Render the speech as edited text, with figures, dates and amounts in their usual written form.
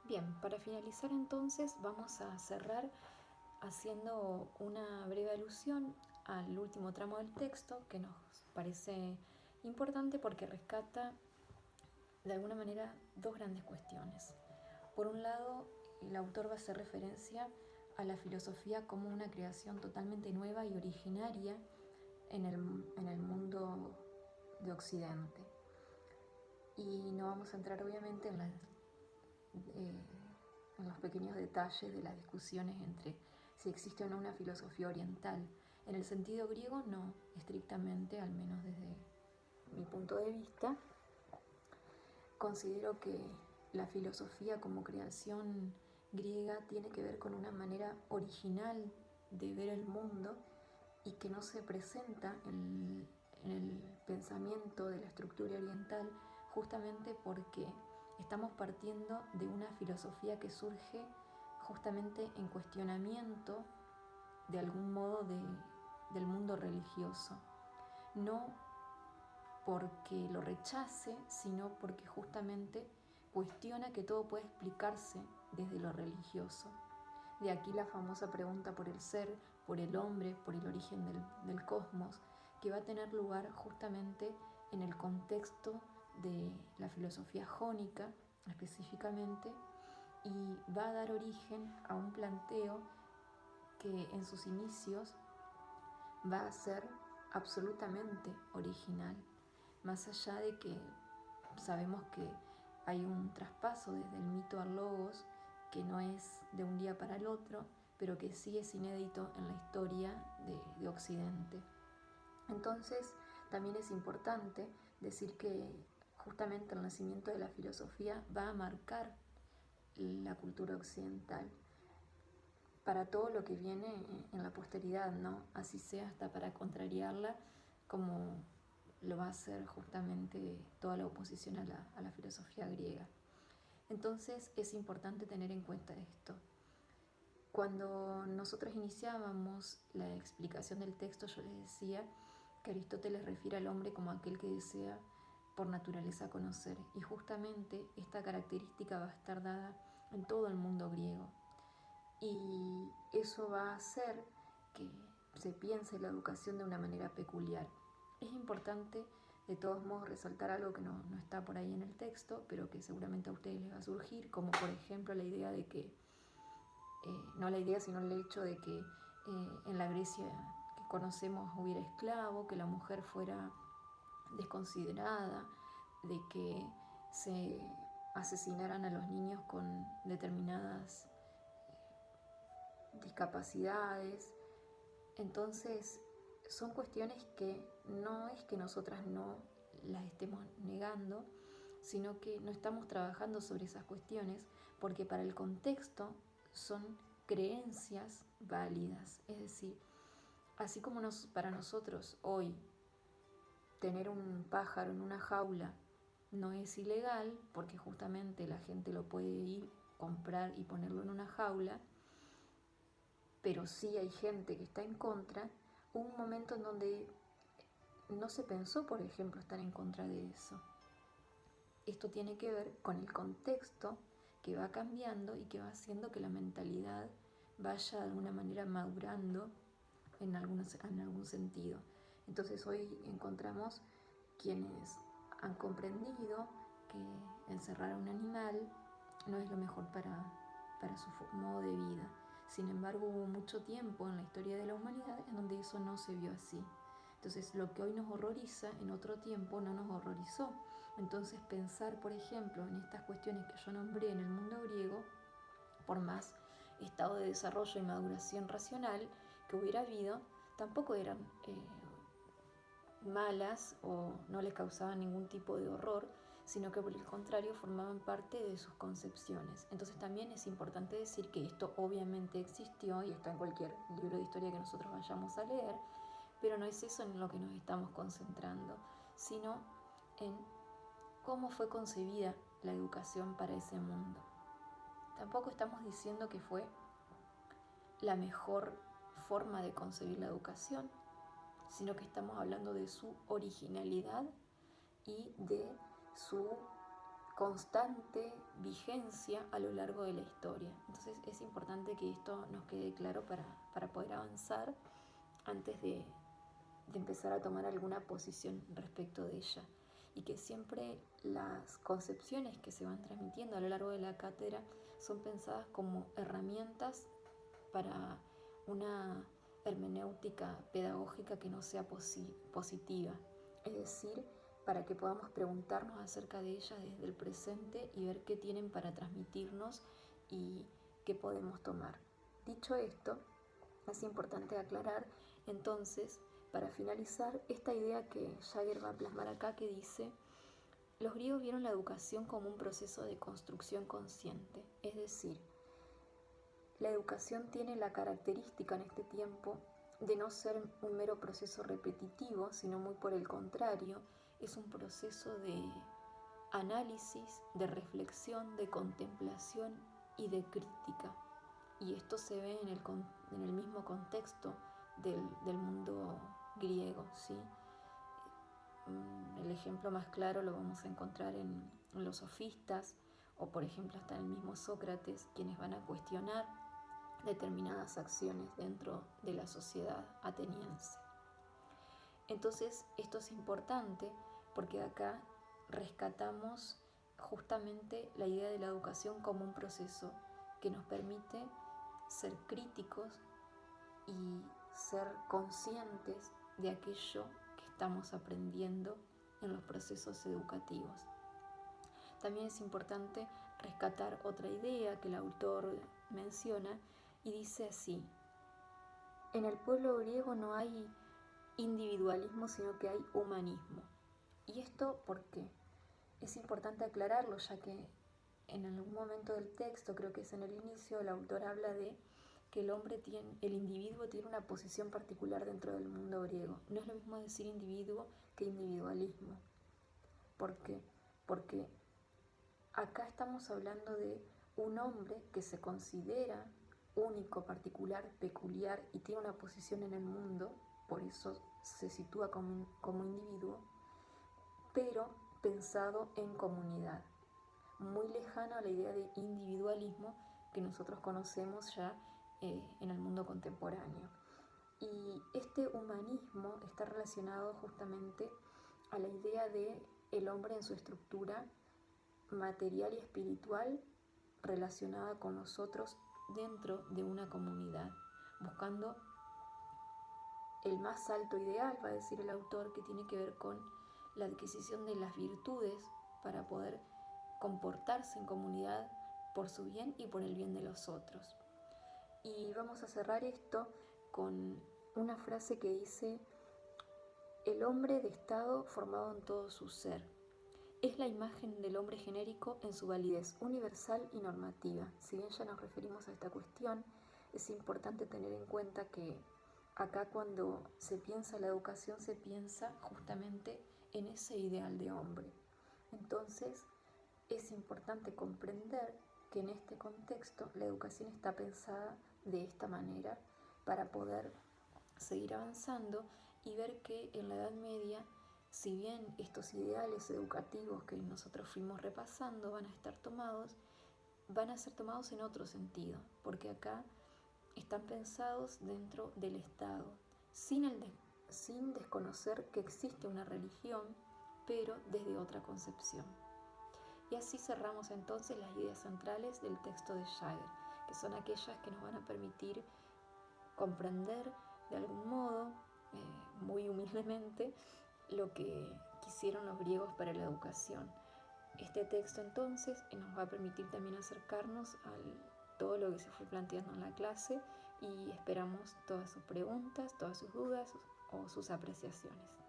Bien, para finalizar entonces vamos a cerrar haciendo una breve alusión al último tramo del texto que nos parece importante porque rescata de alguna manera dos grandes cuestiones. Por un lado, el autor va a hacer referencia a la filosofía como una creación totalmente nueva y originaria en el mundo de Occidente. Y no vamos a entrar obviamente eh, en los pequeños detalles de las discusiones entre si existe o no una filosofía oriental. En el sentido griego no, estrictamente, al menos desde mi punto de vista. Considero que la filosofía como creación griega tiene que ver con una manera original de ver el mundo y que no se presenta en el pensamiento de la estructura oriental, justamente porque estamos partiendo de una filosofía que surge justamente en cuestionamiento de algún modo del mundo religioso. No porque lo rechace, sino porque justamente cuestiona que todo puede explicarse desde lo religioso. De aquí la famosa pregunta por el ser, por el hombre, por el origen del cosmos, que va a tener lugar justamente en el contexto de la filosofía jónica específicamente, y va a dar origen a un planteo que en sus inicios va a ser absolutamente original, más allá de que sabemos que hay un traspaso desde el mito al logos que no es de un día para el otro, pero que sí es inédito en la historia de Occidente. Entonces, también es importante decir que justamente el nacimiento de la filosofía va a marcar la cultura occidental para todo lo que viene en la posteridad, ¿no? Así sea hasta para contrariarla, como lo va a hacer justamente toda la oposición a la filosofía griega. Entonces es importante tener en cuenta esto. Cuando nosotros iniciábamos la explicación del texto, yo les decía que Aristóteles refiere al hombre como aquel que desea por naturaleza conocer, y justamente esta característica va a estar dada en todo el mundo griego. Y eso va a hacer que se piense la educación de una manera peculiar. Es importante de todos modos resaltar algo que no está por ahí en el texto, pero que seguramente a ustedes les va a surgir, como por ejemplo la idea de que, no la idea sino el hecho de que en la Grecia que conocemos hubiera esclavo, que la mujer fuera desconsiderada, de que se asesinaran a los niños con determinadas discapacidades. Entonces son cuestiones que no es que nosotras no las estemos negando, sino que no estamos trabajando sobre esas cuestiones porque para el contexto son creencias válidas. Es decir, así como para nosotros hoy tener un pájaro en una jaula no es ilegal, porque justamente la gente lo puede ir, comprar y ponerlo en una jaula, pero sí hay gente que está en contra. Hubo un momento en donde no se pensó, por ejemplo, estar en contra de eso. Esto tiene que ver con el contexto que va cambiando y que va haciendo que la mentalidad vaya de alguna manera madurando en algún sentido. Entonces hoy encontramos quienes han comprendido que encerrar a un animal no es lo mejor para su modo de vida. Sin embargo, hubo mucho tiempo en la historia de la humanidad en donde eso no se vio así. Entonces, lo que hoy nos horroriza, en otro tiempo no nos horrorizó. Entonces, pensar, por ejemplo, en estas cuestiones que yo nombré en el mundo griego, por más estado de desarrollo y maduración racional que hubiera habido, tampoco eran malas o no les causaban ningún tipo de horror, sino que por el contrario formaban parte de sus concepciones. Entonces también es importante decir que esto obviamente existió y está en cualquier libro de historia que nosotros vayamos a leer, pero no es eso en lo que nos estamos concentrando, sino en cómo fue concebida la educación para ese mundo. Tampoco estamos diciendo que fue la mejor forma de concebir la educación, sino que estamos hablando de su originalidad y de su constante vigencia a lo largo de la historia. Entonces es importante que esto nos quede claro para poder avanzar antes de empezar a tomar alguna posición respecto de ella, y que siempre las concepciones que se van transmitiendo a lo largo de la cátedra son pensadas como herramientas para una hermenéutica pedagógica que no sea positiva, es decir, para que podamos preguntarnos acerca de ellas desde el presente y ver qué tienen para transmitirnos y qué podemos tomar. Dicho esto, es importante aclarar entonces, para finalizar, esta idea que Jagger va a plasmar acá, que dice: los griegos vieron la educación como un proceso de construcción consciente, es decir, la educación tiene la característica en este tiempo de no ser un mero proceso repetitivo, sino muy por el contrario, es un proceso de análisis, de reflexión, de contemplación y de crítica. Y esto se ve en el mismo contexto del mundo griego, ¿sí? El ejemplo más claro lo vamos a encontrar en los sofistas, o por ejemplo hasta el mismo Sócrates, quienes van a cuestionar determinadas acciones dentro de la sociedad ateniense. Entonces esto es importante porque acá rescatamos justamente la idea de la educación como un proceso que nos permite ser críticos y ser conscientes de aquello que estamos aprendiendo en los procesos educativos. También es importante rescatar otra idea que el autor menciona y dice así: en el pueblo griego no hay individualismo, sino que hay humanismo. ¿Y esto por qué? Es importante aclararlo, ya que en algún momento del texto, creo que es en el inicio, el autor habla de que el individuo tiene una posición particular dentro del mundo griego. No es lo mismo decir individuo que individualismo. ¿Por qué? Porque acá estamos hablando de un hombre que se considera único, particular, peculiar y tiene una posición en el mundo, por eso se sitúa como individuo, pero pensado en comunidad, muy lejano a la idea de individualismo que nosotros conocemos ya en el mundo contemporáneo. Y este humanismo está relacionado justamente a la idea de el hombre en su estructura material y espiritual relacionada con los otros dentro de una comunidad, buscando el más alto ideal, va a decir el autor, que tiene que ver con la adquisición de las virtudes para poder comportarse en comunidad por su bien y por el bien de los otros. Y vamos a cerrar esto con una frase que dice: el hombre de estado formado en todo su ser es la imagen del hombre genérico en su validez universal y normativa. Si bien ya nos referimos a esta cuestión, es importante tener en cuenta que acá cuando se piensa la educación se piensa justamente en ese ideal de hombre. Entonces es importante comprender que en este contexto la educación está pensada de esta manera para poder seguir avanzando y ver que en la Edad Media, si bien estos ideales educativos que nosotros fuimos repasando van a ser tomados en otro sentido, porque acá están pensados dentro del Estado, sin desconocer que existe una religión, pero desde otra concepción. Y así cerramos entonces las ideas centrales del texto de Jagger, que son aquellas que nos van a permitir comprender de algún modo, muy humildemente, lo que quisieron los griegos para la educación. Este texto entonces nos va a permitir también acercarnos a todo lo que se fue planteando en la clase y esperamos todas sus preguntas, todas sus dudas o sus apreciaciones.